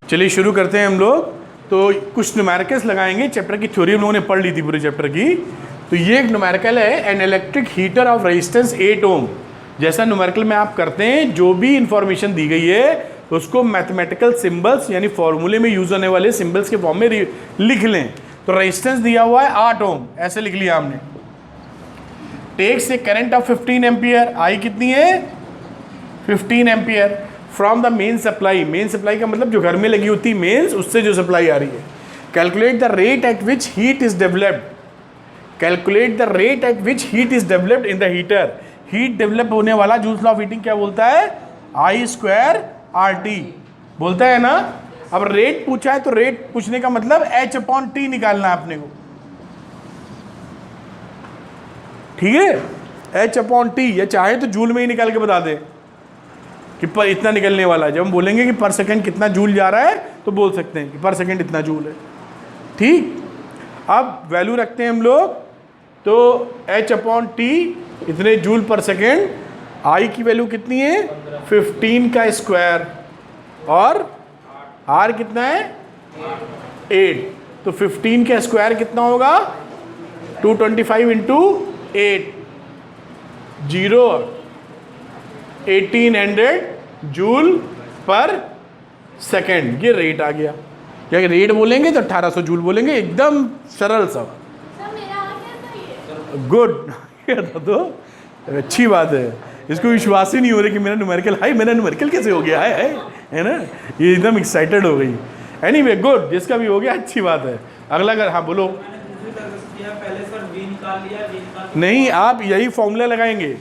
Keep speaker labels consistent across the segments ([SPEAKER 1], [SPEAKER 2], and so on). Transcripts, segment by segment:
[SPEAKER 1] चलिए शुरू करते हैं हम लोग। तो कुछ न्यूमेरिकल्स लगाएंगे, चैप्टर की थ्योरी हम लोगों ने पढ़ ली थी पूरे चैप्टर की। तो ये एक न्यूमेरिकल है, an electric heater of resistance 8 ओम। जैसा न्यूमेरिकल में आप करते हैं, जो भी इंफॉर्मेशन दी गई है उसको मैथमेटिकल सिंबल्स यानी फॉर्मूले में यूज होने वाले सिंबल्स के फॉर्म में लिख लें। तो रेजिस्टेंस दिया हुआ है 8 ओम, ऐसे लिख लिया हमने। Takes a current of 15 ampere, I कितनी है 15 ampere from the main supply. Main supply का मतलब जो घर में लगी होती है मेन्स, उससे जो सप्लाई आ रही है। Calculate the rate at which heat is developed, calculate the rate at which heat is developed in the heater. Heat develop होने वाला जूल्स लॉ ऑफ हीटिंग क्या बोलता है, आई स्क्वायर आर टी बोलता है ना। अब रेट पूछा है तो रेट पूछने का मतलब एच अपॉन टी निकालना है अपने को, ठीक है। एच अपॉन टी, या चाहे तो जूल में ही निकाल के बता दे कि पर इतना निकलने वाला है। जब हम बोलेंगे कि पर सेकंड कितना जूल जा रहा है तो बोल सकते हैं कि पर सेकंड इतना जूल है, ठीक। अब वैल्यू रखते हैं हम लोग, तो एच अपॉन टी इतने जूल पर सेकंड। आई की वैल्यू कितनी है 15 का स्क्वायर, और आर कितना है 8। तो 15 का स्क्वायर कितना होगा 225 इंटू 8, 1800 जूल पर सेकेंड। ये रेट आ गया। क्या रेट बोलेंगे तो 1800 जूल बोलेंगे, एकदम सरल सा। गुड तो अच्छी बात है। इसको विश्वास ही नहीं हो रहा कि मेरा न्यूमेरिकल हाई, मेरा न्यूमेरिकल कैसे हो गया है ना। ये एकदम एक्साइटेड हो गई। एनीवे गुड, जिसका भी हो गया अच्छी बात है। अगला अगर हाँ बोलो। नहीं, आप यही फॉर्मूला लगाएंगे,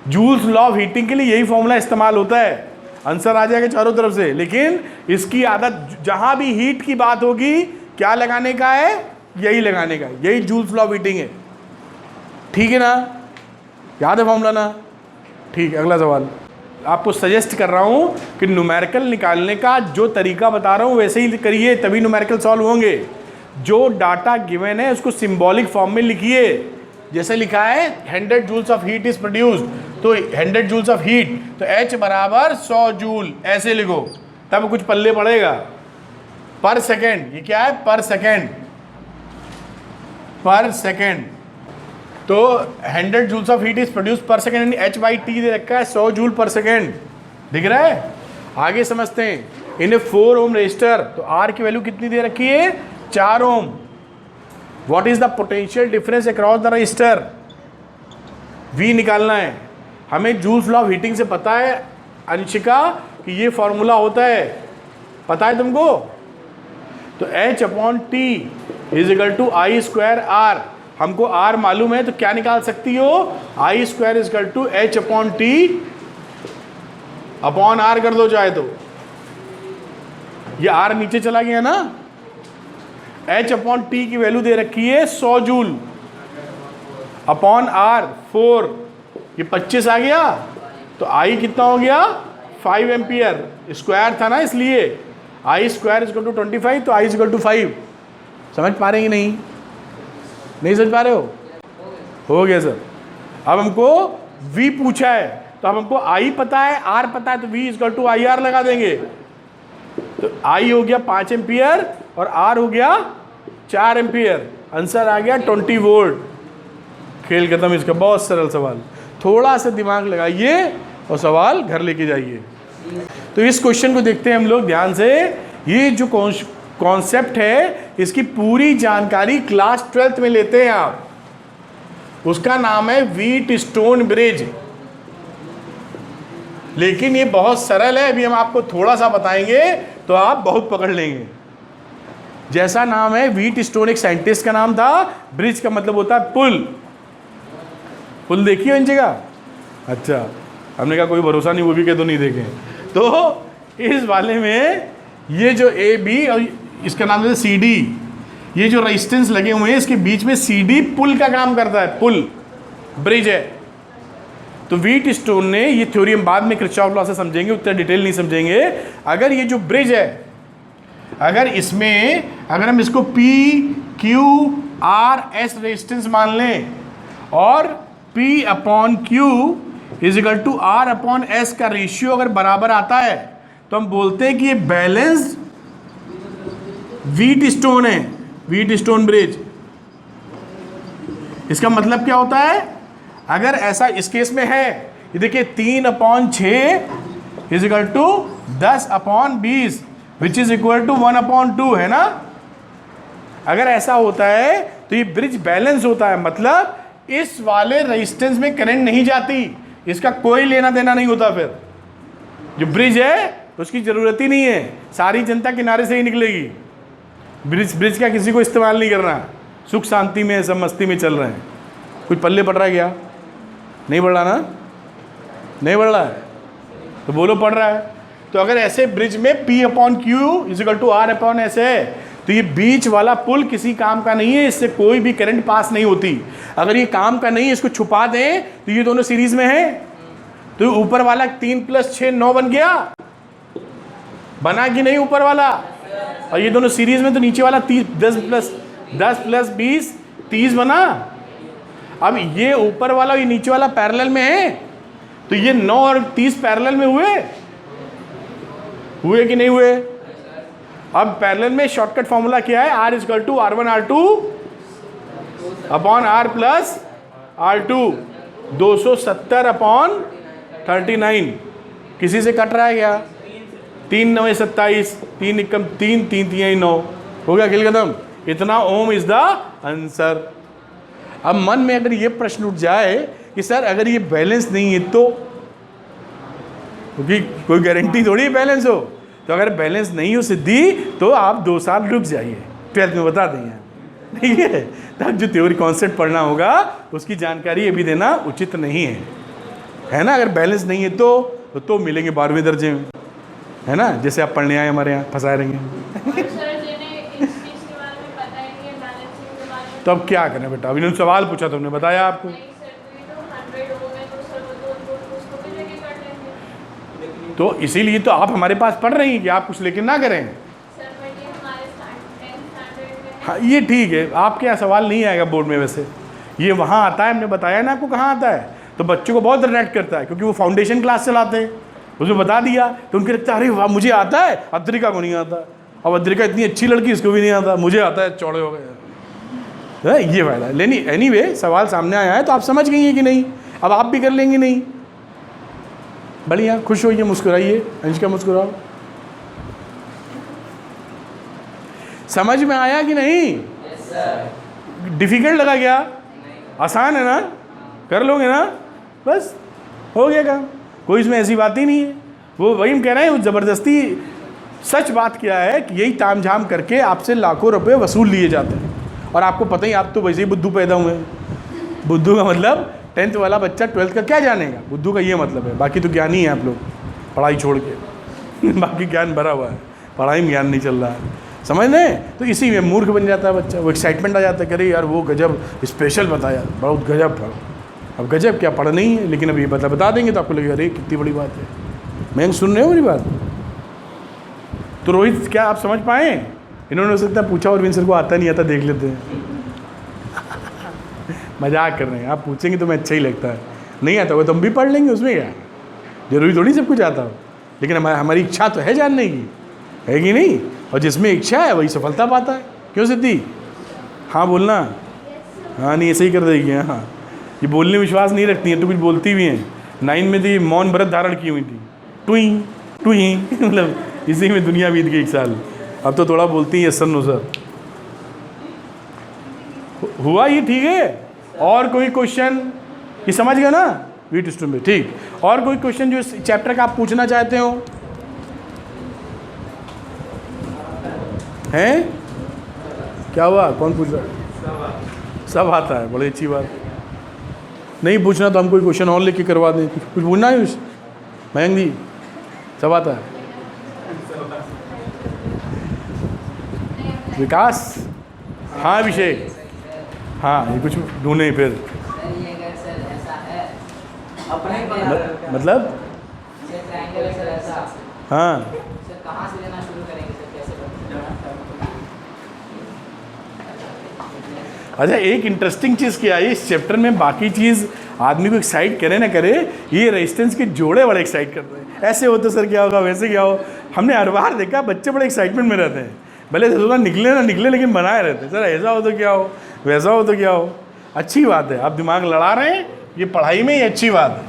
[SPEAKER 1] जूल्स लॉ ऑफ हीटिंग के लिए यही फॉर्मूला इस्तेमाल होता है। आंसर आ जाएगा चारों तरफ से, लेकिन इसकी आदत जहां भी हीट की बात होगी क्या लगाने का है, यही लगाने का, यही जूल्स लॉ ऑफ हीटिंग है, ठीक है ना। याद है फॉर्मूला ना, ठीक। अगला सवाल आपको सजेस्ट कर रहा हूं कि न्यूमेरिकल निकालने का जो तरीका बता रहा हूं वैसे ही करिए, तभी न्यूमेरिकल सॉल्व होंगे। जो डाटा गिवन है उसको सिंबॉलिक फॉर्म में लिखिए। जैसे लिखा है 100 joules of heat is produced, तो 100 जूल्स ऑफ हीट, तो H बराबर 100 जूल, ऐसे लिखो, तब कुछ पल्ले पड़ेगा। पर सेकेंड, ये क्या है पर सेकेंड, पर सेकेंड। तो 100 joules of heat is produced per second, H by t दे रखा है 100 जूल पर सेकेंड, दिख रहा है। आगे समझते हैं। इन 4 ओम रजिस्टर, तो R की वैल्यू कितनी दे रखी है 4 ohm. What is the potential difference across the resistor, V निकालना है हमें। जूल्स लॉ ऑफ हीटिंग से पता है अंशिका कि ये फॉर्मूला होता है, पता है तुमको। तो H upon T is equal to I square R. हमको R मालूम है तो क्या निकाल सकती हो, I square is equal to H upon T upon R कर दो चाहे तो। ये R नीचे चला गया ना। H अपॉन टी की वैल्यू दे रखी है 100 जूल अपॉन R 4, ये 25 आ गया। तो I कितना हो गया 5 एम्पियर, स्क्वायर था ना इसलिए। आई स्क्वायर इज इक्वल टू 25, तो I इज इक्वल टू 5। समझ पा रहे हैं कि नहीं समझ पा रहे हो गया सर। अब हमको V पूछा है, तो अब हमको I पता है R पता है, तो V is equal to I R लगा देंगे। तो I हो गया 5 एम्पियर और R हो गया 4 एम्पियर। आंसर आ गया 20 वोल्ट। खेल खत्म इसका। बहुत सरल सवाल, थोड़ा सा दिमाग लगाइए और सवाल घर लेके जाइए। तो इस क्वेश्चन को देखते हैं हम लोग ध्यान से। ये जो कॉन्सेप्ट है इसकी पूरी जानकारी क्लास 12th में लेते हैं आप। उसका नाम है व्हीट स्टोन ब्रिज, लेकिन ये बहुत सरल है। अभी हम आपको थोड़ा सा बताएंगे तो आप बहुत पकड़ लेंगे। जैसा नाम है व्हीट स्टोन, एक साइंटिस्ट का नाम था। ब्रिज का मतलब होता है पुल। पुल देखिए इन जगह, अच्छा हमने कहा कोई भरोसा नहीं, वो भी कह दो नहीं देखे। तो इस वाले में ये जो ए बी और इसका नाम है सी डी, ये जो रेजिस्टेंस लगे हुए हैं इसके बीच में सी डी पुल का काम करता है, पुल ब्रिज है। तो व्हीट स्टोन ने, ये थ्योरी हम बाद में किरचॉफ लॉ से समझेंगे, उतना डिटेल नहीं समझेंगे। अगर ये जो ब्रिज है, अगर इसमें अगर हम इसको P Q R S resistance मान लें और P upon Q is equal to R upon S का रेशियो अगर बराबर आता है तो हम बोलते हैं कि ये बैलेंस्ड व्हीट स्टोन है, व्हीट स्टोन ब्रिज। इसका मतलब क्या होता है, अगर ऐसा इस केस में है, ये देखिए 3/6 is equal to 10/20 which is equal to 1/2 है ना। अगर ऐसा होता है तो ये ब्रिज बैलेंस होता है, मतलब इस वाले रेजिस्टेंस में करंट नहीं जाती, इसका कोई लेना देना नहीं होता। फिर जो ब्रिज है उसकी ज़रूरत ही नहीं है, सारी जनता किनारे से ही निकलेगी। ब्रिज का किसी को इस्तेमाल नहीं करना, सुख शांति में सब मस्ती में चल रहे हैं। कुछ पल्ले पड़ रहा है क्या? नहीं पड़ रहा ना, नहीं पड़ रहा है तो बोलो पड़ रहा है। तो अगर ऐसे ब्रिज में P/Q is equal to R/S है तो ये बीच वाला पुल किसी काम का नहीं है, इससे कोई भी करंट पास नहीं होती। अगर ये काम का नहीं है, इसको छुपा दें तो ये दोनों सीरीज में है, तो ऊपर वाला 3 + 6 9 बन गया, बना कि नहीं ऊपर वाला, और ये दोनों सीरीज में तो नीचे वाला 10 + 20 30 बना। अब ये ऊपर वाला ये नीचे वाला पैरेलल में है, तो ये 9 और 30 पैरेलल में हुए कि नहीं हुए। अब पैरेलल में शॉर्टकट फॉर्मूला क्या है, R = R1 R2 R + R2 270/39। किसी से कट रहा है क्या? 3 9 27, 3 एकम 3 3 3 9 हो गया, खेल खत्म। इतना ओम इज द आंसर। अब मन में अगर ये प्रश्न उठ जाए कि सर अगर ये बैलेंस नहीं है तो, क्योंकि कोई गारंटी थोड़ी है बैलेंस हो, तो अगर बैलेंस नहीं हो सिद्धि तो आप 2 साल रुक जाइए, 12th में बता देंगे, ठीक है। तब जो थ्योरी कॉन्सेप्ट पढ़ना होगा उसकी जानकारी अभी देना उचित नहीं है ना। अगर बैलेंस नहीं है तो मिलेंगे 12वें दर्जे में, है ना, जैसे आप पढ़ने आए हमारे यहाँ फंसाए रहेंगे। तो अब क्या करें बेटा, अभी इन्होंने सवाल पूछा, तुमने बताया आपको। तो इसीलिए तो आप हमारे पास पढ़ रही हैं कि आप कुछ लेकिन ना करें। हाँ ये ठीक है, आपके यहाँ सवाल नहीं आएगा बोर्ड में, वैसे ये वहाँ आता है, हमने बताया ना आपको कहाँ आता है। तो बच्चों को बहुत अट्रैक्ट करता है क्योंकि वो फाउंडेशन क्लास चलाते हैं, उसमें बता दिया तो उनके लगता है अरे वाह मुझे आता है, अद्रिका को नहीं आता। अब अद्रिका इतनी अच्छी लड़की, इसको भी नहीं आता, मुझे आता है, चौड़े हो गए। ये फायदा लेनी। एनीवे सवाल सामने आया है तो आप समझ गई हैं कि नहीं, अब आप भी कर लेंगे। नहीं बढ़िया, खुश होइए, मुस्कुराइए, अंशिका मुस्कुराओ। समझ में आया कि नहीं? डिफिकल्ट लगा क्या? आसान है ना, कर लोगे ना, बस हो गया काम। कोई इसमें ऐसी बात ही नहीं है। वो वही हम कह रहे हैं, वो ज़बरदस्ती सच बात क्या है कि यही ताम झाम करके आपसे लाखों रुपए वसूल लिए जाते हैं। और आपको पता ही, आप तो वैसे ही बुद्धू पैदा हुए हैं। बुद्धू का मतलब 10th वाला बच्चा 12th का क्या जानेगा, बुद्धू का ये मतलब है। बाकी तो ज्ञान ही है आप लोग, पढ़ाई छोड़ के बाकी ज्ञान भरा हुआ है, पढ़ाई में ज्ञान नहीं चल रहा है, समझ लें। तो इसी में मूर्ख बन जाता है बच्चा, वो एक्साइटमेंट आ जाता है, करे यार वो गजब स्पेशल बताया, बहुत गजब पढ़ो। अब गजब क्या पढ़ नहीं है, लेकिन अब ये बता देंगे तो आपको लगेगा अरे कितनी बड़ी बात है। मैं सुन रहे हो मेरी बात? तो रोहित क्या आप समझ पाए? इन्होंने हो सकता है पूछा और विंसर को आता नहीं आता, देख लेते हैं मजाक कर रहे हैं, आप पूछेंगे तो मैं अच्छा ही लगता है। नहीं आता होगा तो हम भी पढ़ लेंगे, उसमें क्या जरूरी थोड़ी सब कुछ आता हो। लेकिन हमारी इच्छा तो है जानने की, है कि नहीं? और जिसमें इच्छा है वही सफलता पाता है। क्यों सिद्धि? हाँ बोलना। हाँ नहीं ऐसे ही कर देगी। हाँ ये बोलने में विश्वास नहीं रखती हैं तो कुछ बोलती भी हैं। 9 में थी, मौन व्रत धारण की हुई थी, टुई टुई मतलब इसी में दुनिया बीत गई 1 साल। अब तो थोड़ा बोलती हैं सर नो सर। हुआ ये ठीक है? और कोई क्वेश्चन? ये समझ गया ना वीट स्टूम में? ठीक। और कोई क्वेश्चन जो इस चैप्टर का आप पूछना चाहते हो? हैं? क्या हुआ? कौन पूछ रहा है? सब आता है, बड़ी अच्छी बात। नहीं पूछना तो हम कोई क्वेश्चन और लेके करवा दें। कुछ पूछना है मयंक जी? सब आता है। विकास? हाँ अभिषेक? हाँ ये कुछ ढूंढे फिर मतलब हाँ
[SPEAKER 2] कहाँ से लेना शुरू करेंगे सर, कैसे?
[SPEAKER 1] अच्छा एक इंटरेस्टिंग चीज़ क्या है इस चैप्टर में, बाकी चीज़ आदमी को एक्साइट करे ना करे, ये रेजिस्टेंस के जोड़े बड़े एक्साइट कर रहे हैं। ऐसे हो तो सर क्या होगा, वैसे क्या हो। हमने हर बार देखा बच्चे बड़े एक्साइटमेंट में रहते हैं, भले थोड़ा निकले ना निकले, लेकिन बनाए रहते सर, ऐसा हो तो क्या हो, वैसा हो तो क्या हो। अच्छी बात है, आप दिमाग लड़ा रहे हैं, ये पढ़ाई में ही अच्छी बात है।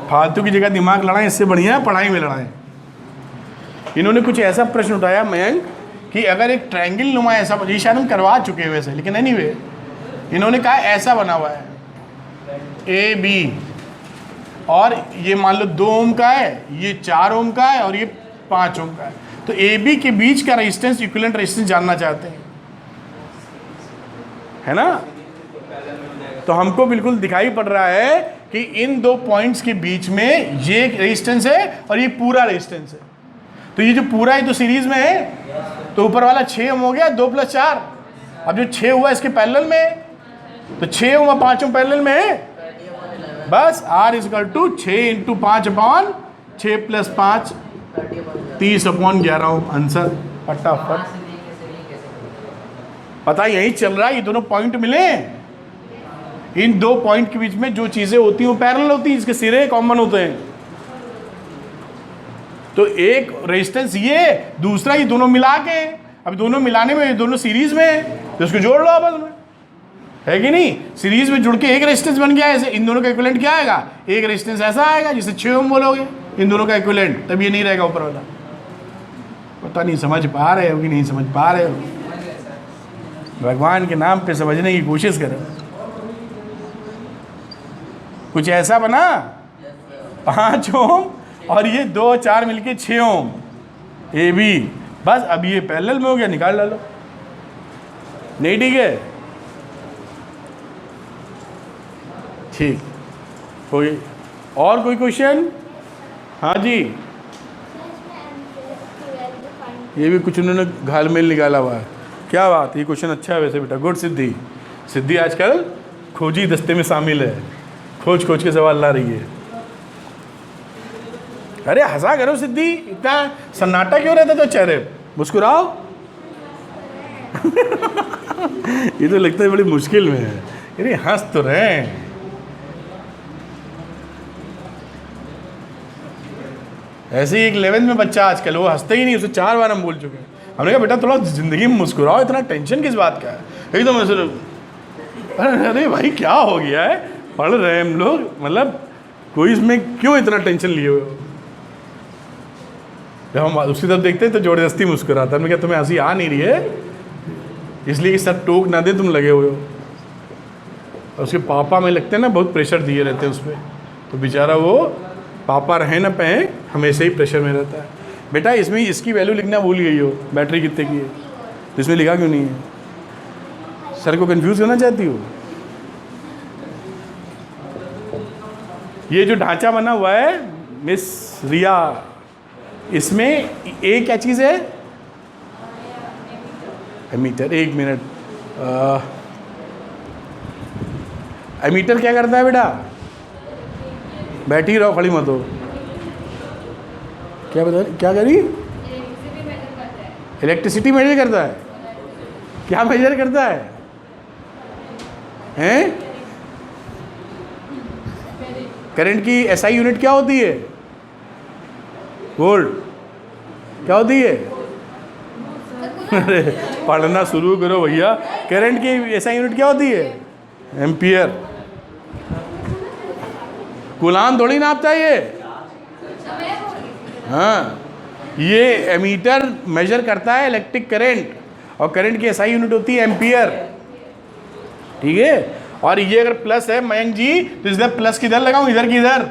[SPEAKER 1] फालतू की जगह दिमाग लड़ाएं, इससे बढ़िया है पढ़ाई में लड़ाएं। इन्होंने कुछ ऐसा प्रश्न उठाया मयंक कि अगर एक ट्रायंगल नुमा ऐसा, ये शायद हम करवा चुके हैं वैसे, लेकिन एनीवे इन्होंने कहा ऐसा बना हुआ है ए बी, और ये मान लो 2 ओम का है, ये 4 ओम का है और ये 5 ओम का है, तो ए बी के बीच का रेजिस्टेंस, इक्विवेलेंट रेजिस्टेंस जानना चाहते हैं, है ना। तो हमको बिल्कुल दिखाई पड़ रहा है कि इन 2 पॉइंट्स के बीच में ये रेजिस्टेंस है और ये पूरा रेजिस्टेंस है। तो ये जो पूरा है तो सीरीज में है, तो ऊपर वाला 6 ओम हो गया, 2 + 4। अब जो 6 हुआ इसके पैरेलल में है, तो 6 ओम और 5 ओम पैरेलल में है, बस R = 6 × 5/6 + 5 30/11 ओम। आंसर फटाफट पता यही चल रहा है, ये दोनों पॉइंट मिले, इन 2 पॉइंट के बीच में जो चीजें होती हैं वो पैरेलल होती हैं, इसके सिरे कॉमन होते हैं। तो एक रेजिस्टेंस ये, दूसरा ये, दोनों मिला के, अब दोनों मिलाने में ये दोनों सीरीज में है, तो इसको जोड़ लो आपस में, है कि नहीं। सीरीज में जुड़ के एक रेजिस्टेंस बन गया, ऐसे इन दोनों का इक्विवेलेंट क्या आएगा, एक रेजिस्टेंस ऐसा आएगा जिसे 6 ओम बोलोगे, इन दोनों का इक्विवेलेंट, तब ये नहीं रहेगा ऊपर वाला। पता नहीं समझ पा रहे हो कि नहीं समझ पा रहे हो, भगवान के नाम पे समझने की कोशिश करो। कुछ ऐसा बना 5 ओम और ये 2 और 4 मिलके 6 ओम ए बी, बस अब ये पैरेलल में हो गया, निकाल डालो। नहीं ठीक है, ठीक हो गई। और कोई क्वेश्चन? हाँ जी, ये भी कुछ उन्होंने घालमेल निकाला हुआ है। क्या बात, ये क्वेश्चन अच्छा है वैसे बेटा, गुड सिद्धि। सिद्धि आजकल खोजी दस्ते में शामिल है, खोज खोज के सवाल ला रही है। अरे हंसा करो सिद्धि, इतना सन्नाटा क्यों रहता तो चेहरे, मुस्कुराओ। ये तो लगता है बड़ी मुश्किल में है, अरे हंस तो रहे। ऐसे ही एक 11th में बच्चा आजकल, वो हंसते ही नहीं, उसे 4 बार हम बोल चुके हैं। हमने कहा बेटा थोड़ा जिंदगी में मुस्कुराओ, इतना टेंशन किस बात का है, एकदम ऐसे। अरे भाई क्या हो गया है, पढ़ रहे हैं हम लोग, मतलब कोई इसमें क्यों इतना टेंशन लिए हुए हो। जब हम उसकी तरफ देखते हैं तो ज़बरदस्ती मुस्कुराता है। हमने कहा तुम्हें हंसी आ नहीं रही है, इसलिए कि सब टोक ना दे, तुम लगे हुए हो। और उसके पापा में लगते हैं ना, बहुत प्रेशर दिए रहते हैं उस पर, तो बेचारा वो पापा रहे ना पाए, हमेशा ही प्रेशर में रहता है। बेटा इसमें इसकी वैल्यू लिखना भूल गई हो, बैटरी कितने की है, तो इसमें लिखा क्यों नहीं है? सर को कंफ्यूज करना चाहती हो? ये जो ढांचा बना हुआ है मिस रिया, इसमें ए क्या चीज़ है? एमीटर। 1 मिनट, एमीटर क्या करता है बेटा? बैठी रहो, खड़ी मत हो। क्या बता, क्या करी? इलेक्ट्रिसिटी मेजर करता है। क्या मेजर करता है? हैं? करंट की एसआई यूनिट क्या होती है? वोल्ट। क्या होती है? अरे पढ़ना शुरू करो भैया। करंट की एसआई यूनिट क्या होती है? एम्पियर। कूलाम थोड़ी नापता है ये। हाँ, ये एमीटर मेजर करता है इलेक्ट्रिक करंट, और करंट की एसआई यूनिट होती है एम्पियर। ठीक है, और ये अगर प्लस है मयंक जी, तो इधर प्लस किधर लगाऊं, इधर की इधर?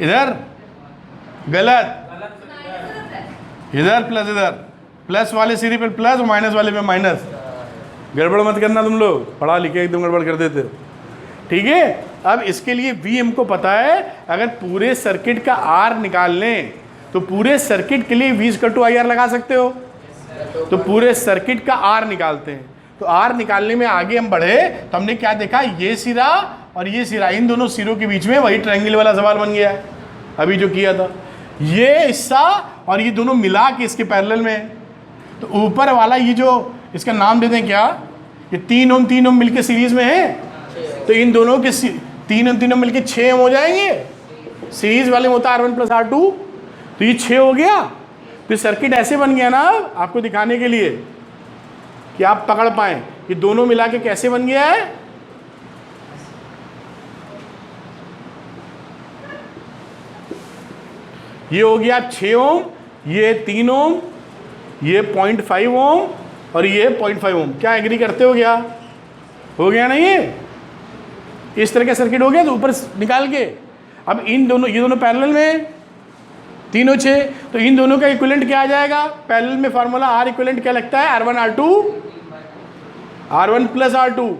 [SPEAKER 1] इधर गलत, इधर प्लस, इधर प्लस वाले सिरे पे प्लस और माइनस वाले पे माइनस। गड़बड़ मत करना तुम लोग, पढ़ा लिखे एकदम गड़बड़ कर देते हो। ठीक है, अब इसके लिए भी हमको पता है, अगर पूरे सर्किट का आर निकाल लें तो पूरे सर्किट के लिए V = IR लगा सकते हो। तो पूरे सर्किट का आर निकालते हैं, तो आर निकालने में आगे हम बढ़े तो हमने क्या देखा, ये सिरा और ये सिरा, इन दोनों सिरों के बीच में वही ट्रायंगल वाला सवाल बन गया है अभी जो किया था। ये हिस्सा और ये दोनों मिला के इसके पैरेलल में है, तो ऊपर वाला ये जो, इसका नाम दे दें क्या, ये 3 ओम 3 ओम मिलके सीरीज में है, तो इन दोनों के 3 ओम 3 ओम मिलके 6 ओम हो जाएंगे। सीरीज वाले में होता है R1 + R2, तो ये 6 हो गया। तो सर्किट ऐसे बन गया ना आपको दिखाने के लिए कि आप पकड़ पाए ये दोनों मिला के कैसे बन गया है। ये हो गया 6 ओम, ये 3 ओम, ये 0.5 ओम और ये 0.5 ओम। क्या एग्री करते हो? क्या हो गया ना? ये इस तरह का सर्किट हो गया। तो ऊपर निकाल के अब इन दोनों, ये दोनों पैरेलल में, तीनों 6, तो इन दोनों का इक्विवेलेंट क्या आ जाएगा? पैरेलल में फार्मूला आर इक्विवेलेंट क्या लगता है? R1 R2 R1 plus R2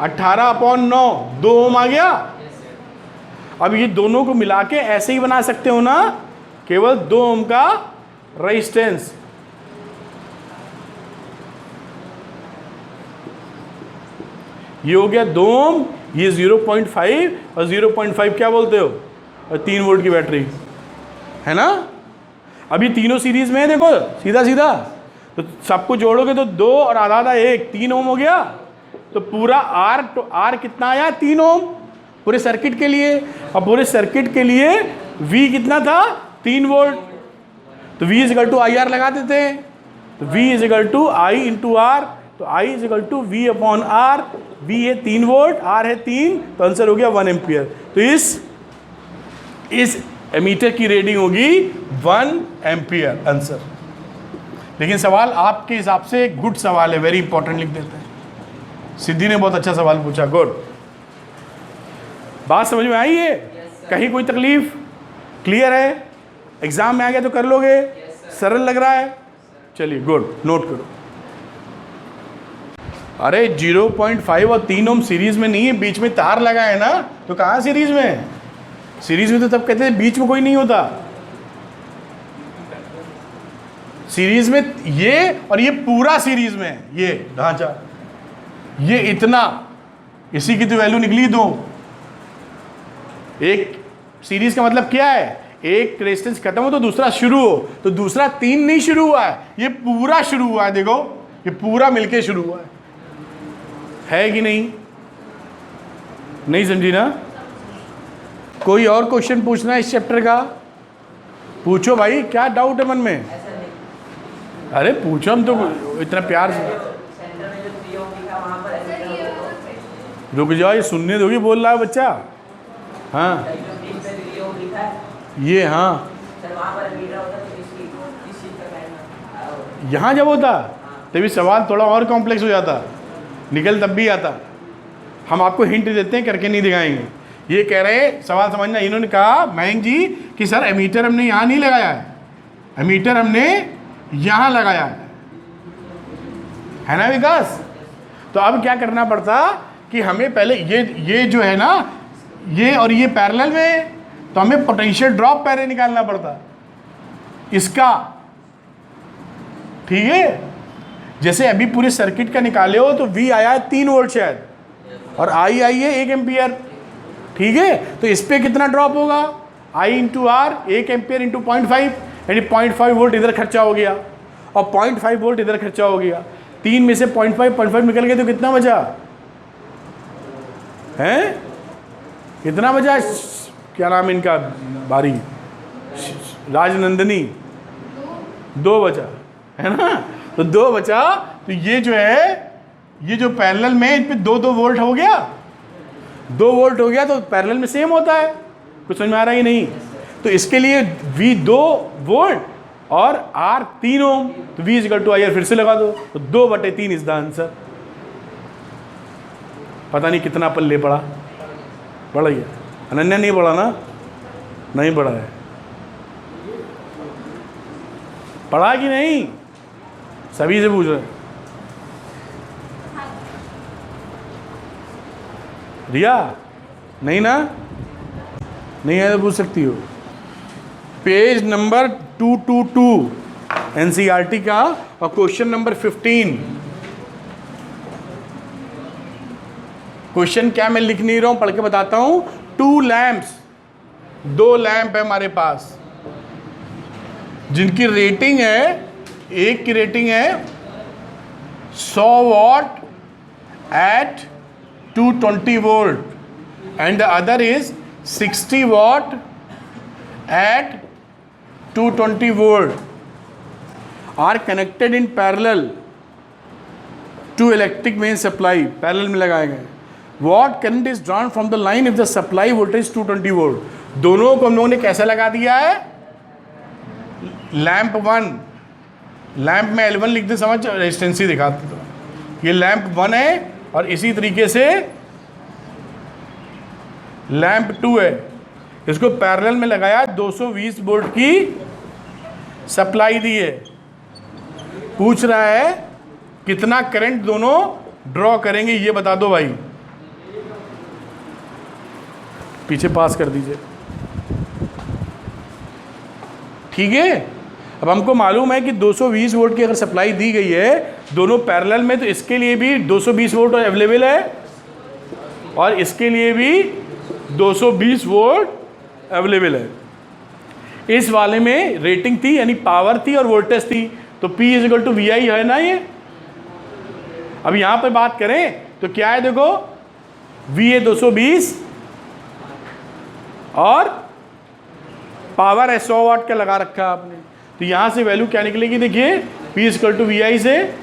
[SPEAKER 1] 18/9 2 ओम आ गया। अब ये दोनों को मिला के ऐसे ही बना सकते हो ना, केवल 2 ओम का रेजिस्टेंस। ये हो गया 2 ओम, ये 0.5 और 0.5 क्या बोलते हो? और 3 वोल्ट की बैटरी है ना। अभी तीनों सीरीज में है, देखो सीधा सीधा, तो सबको जोड़ोगे तो 2 और आधा आधा 1, 3 ओम हो गया। तो पूरा आर, तो आर कितना आया? 3 ओम पूरे सर्किट के लिए। अब पूरे सर्किट के लिए V कितना था? 3 वोल्ट। तो V is equal to I R लगा देते हैं। तो V is equal to I into R, तो I is equal to V upon R. V है 3 वोल्ट, R है 3, तो आंसर हो गया 1 एम्पियर। तो इस एमीटर की रीडिंग होगी 1 एम्पियर आंसर। लेकिन सवाल आपके हिसाब से गुड सवाल है, वेरी इंपॉर्टेंट लिख देते हैं। सिद्धि ने बहुत अच्छा सवाल पूछा, गुड। बात समझ में आई है? कहीं कोई तकलीफ? क्लियर है? एग्जाम में आ गया तो कर लोगे? सरल लग रहा है? चलिए गुड, नोट करो। अरे 0.5 और 3 ओम सीरीज में नहीं है, बीच में तार लगा है ना, तो कहाँ सीरीज में? सीरीज में तो तब कहते हैं बीच में कोई नहीं होता। सीरीज में ये और ये पूरा सीरीज में है, ये ढांचा, ये इतना, इसी की तो वैल्यू निकली 2। एक सीरीज का मतलब क्या है? एक रेजिस्टेंस खत्म हो तो दूसरा शुरू हो, तो दूसरा 3 नहीं शुरू हुआ है, ये पूरा शुरू हुआ है। देखो ये पूरा मिलके शुरू हुआ है कि नहीं? नहीं समझी ना? कोई और क्वेश्चन पूछना है इस चैप्टर का? पूछो भाई, क्या डाउट है मन में? अरे पूछो, हम तो इतना प्यार से।
[SPEAKER 2] सेंटर में जो 3 ओम लिखा वहां पर ऐसे
[SPEAKER 1] रुक जाओ, ये सुनने दोगे, बोल रहा है बच्चा। हाँ
[SPEAKER 2] जो बीच में 3 ओम लिखा है
[SPEAKER 1] ये, हाँ
[SPEAKER 2] सर वहां पर मीटर होता तो इस चीज का लाइन
[SPEAKER 1] यहाँ जब होता तभी सवाल थोड़ा और कॉम्प्लेक्स हो जाता, निकल तब भी आता। हम आपको हिंट देते हैं, करके नहीं दिखाएंगे। ये कह रहे सवाल समझना, इन्होंने कहा मयंक जी कि सर एमीटर हमने यहाँ नहीं लगाया है, एमीटर हमने यहाँ लगाया है ना विकास। तो अब क्या करना पड़ता कि हमें पहले ये जो है ना, ये और ये पैरेलल में, तो हमें पोटेंशियल ड्रॉप पहले निकालना पड़ता इसका, ठीक है। जैसे अभी पूरे सर्किट का निकाले हो तो V आया है 3 वोल्ट शायद, और I आई है 1 एम्पियर, ठीक है। तो इस पे कितना ड्रॉप होगा? I into R, 1 ampere into 0.5, यानी 0.5 वोल्ट इधर खर्चा हो गया और 0.5 वोल्ट इधर खर्चा हो गया। 3 में से 0.5 निकल गए तो कितना बचा है? कितना बचा? क्या नाम है इनका? बारी राजनंदनी, 2 बचा है ना। तो 2 बचा, तो ये जो है, ये जो पैरेलल में इन पे 2-2 वोल्ट हो गया, 2 वोल्ट हो गया, तो पैरेलल में सेम होता है। कुछ समझ में आ रहा है कि नहीं? तो इसके लिए V 2 वोल्ट और R 3 ओम, तो V is equal to IR फिर से लगा दो, तो 2/3 इज द आंसर। पता नहीं कितना पल्ले पड़ा, पड़ा गया। अनन्या नहीं पड़ा ना? नहीं पड़ा है, पढ़ा कि नहीं? सभी से पूछ रहे। रिया नहीं ना? नहीं है तो पूछ सकती हो। पेज नंबर 222 NCERT का, और क्वेश्चन नंबर 15। क्वेश्चन क्या मैं लिख नहीं रहा हूं, पढ़ के बताता हूं। 2 लैंप्स, 2 लैंप है हमारे पास, जिनकी रेटिंग है, एक की रेटिंग है 100 watt at 220 volt and the other is 60 watt at 220 volt. Are connected in parallel to electric main supply, parallel में लगाए गए। What current is drawn from the line if the supply voltage 220 volt. दोनों को हम लोगों ने कैसे लगा दिया है, लैंप 1, लैंप में L1 लिख दे, समझ रेजिस्टेंस ही दिखाते तो ये लैंप 1 है, और इसी तरीके से लैंप 2 है, इसको पैरेलल में लगाया, 220 वोल्ट की सप्लाई दी है। पूछ रहा है कितना करंट दोनों ड्रॉ करेंगे, ये बता दो भाई। पीछे पास कर दीजिए, ठीक है। अब हमको मालूम है कि 220 वोल्ट की अगर सप्लाई दी गई है दोनों पैरेलल में, तो इसके लिए भी 220 वोल्ट अवेलेबल है और इसके लिए भी 220 वोल्ट अवेलेबल है। इस वाले में रेटिंग थी, यानी पावर थी और वोल्टेज थी, तो P इज टू VI है ना ये। अब यहां पर बात करें तो क्या है, देखो V है 220 और पावर है 100 वाट का लगा रखा है आपने, तो यहां से वैल्यू क्या निकलेगी, देखिए P इज टू VI से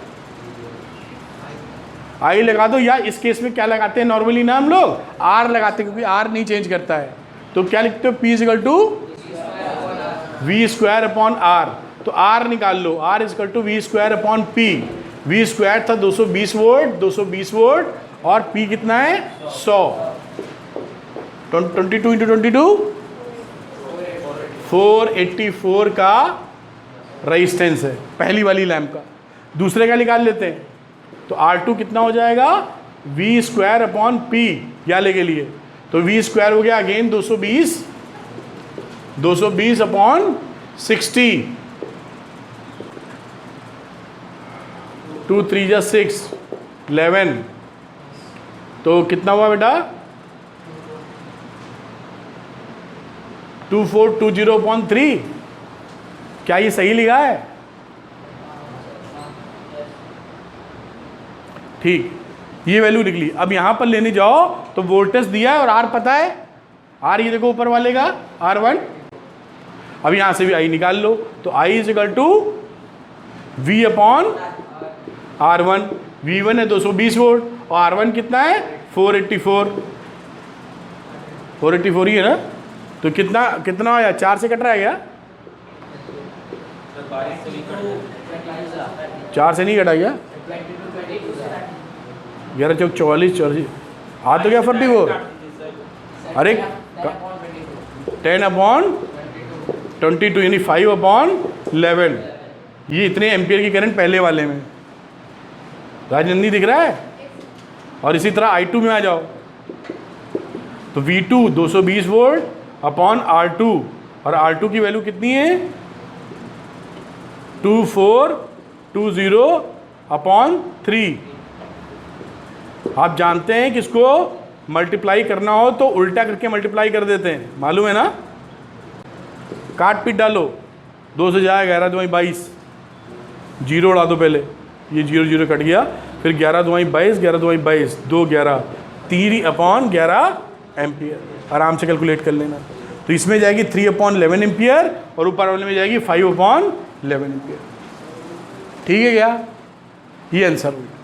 [SPEAKER 1] I लगा दो, या इस केस में क्या लगाते हैं नॉर्मली ना हम लोग R लगाते हैं, क्योंकि R नहीं चेंज करता है, तो क्या लिखते हो, P is to V square upon R। तो R निकाल लो, R is to V square upon P। V square था 220 वोल्ट, 220 वोल्ट, और P कितना है 100, 22 इंटू 22 484 का रेजिस्टेंस है पहली वाली लैंप का। दूसरे का निकाल लेते हैं, तो R2 कितना हो जाएगा, V स्क्वायर अपॉन P या ले के लिए, तो V स्क्वायर हो गया अगेन 220 अपॉन 60, 2 3 जा 6 11, तो कितना हुआ बेटा 2420/3। क्या ये सही लिखा है, ठीक, ये वैल्यू निकली। अब यहां पर लेने जाओ तो वोल्टेज दिया है और R पता है, R ये देखो ऊपर वाले का R1। अब यहां से भी I निकाल लो, तो I is equal to V upon R1। V1 है 220 वोल्ट और R1 कितना है 484 ही है ना, तो कितना आया, 4 से कट रहा है क्या, 4 से नहीं कटा क्या, 11 चौक 44 44 आ तो गया 44, अरे 10/22 यानी 5/11। ये इतने एम्पियर की करंट पहले वाले में, राजनंदी दिख रहा है। और इसी तरह I2 में आ जाओ, तो V2 220 वोल्ट अपॉन R2, और R2 की वैल्यू कितनी है 2420/3। आप जानते हैं कि इसको मल्टीप्लाई करना हो तो उल्टा करके मल्टीप्लाई कर देते हैं, मालूम है ना। काट पीट डालो, 2 से जाएगा 11 2 22, जीरो उड़ा दो पहले, ये 0 0 कट गया, फिर 11 2 22, 11 2 22, 2 11 3/11 एम्पियर। आराम से कैलकुलेट कर लेना। तो इसमें जाएगी 3/11 एम्पियर और ऊपर वाले में जाएगी 5/11 एम्पियर। ठीक है क्या, ये आंसर होगा।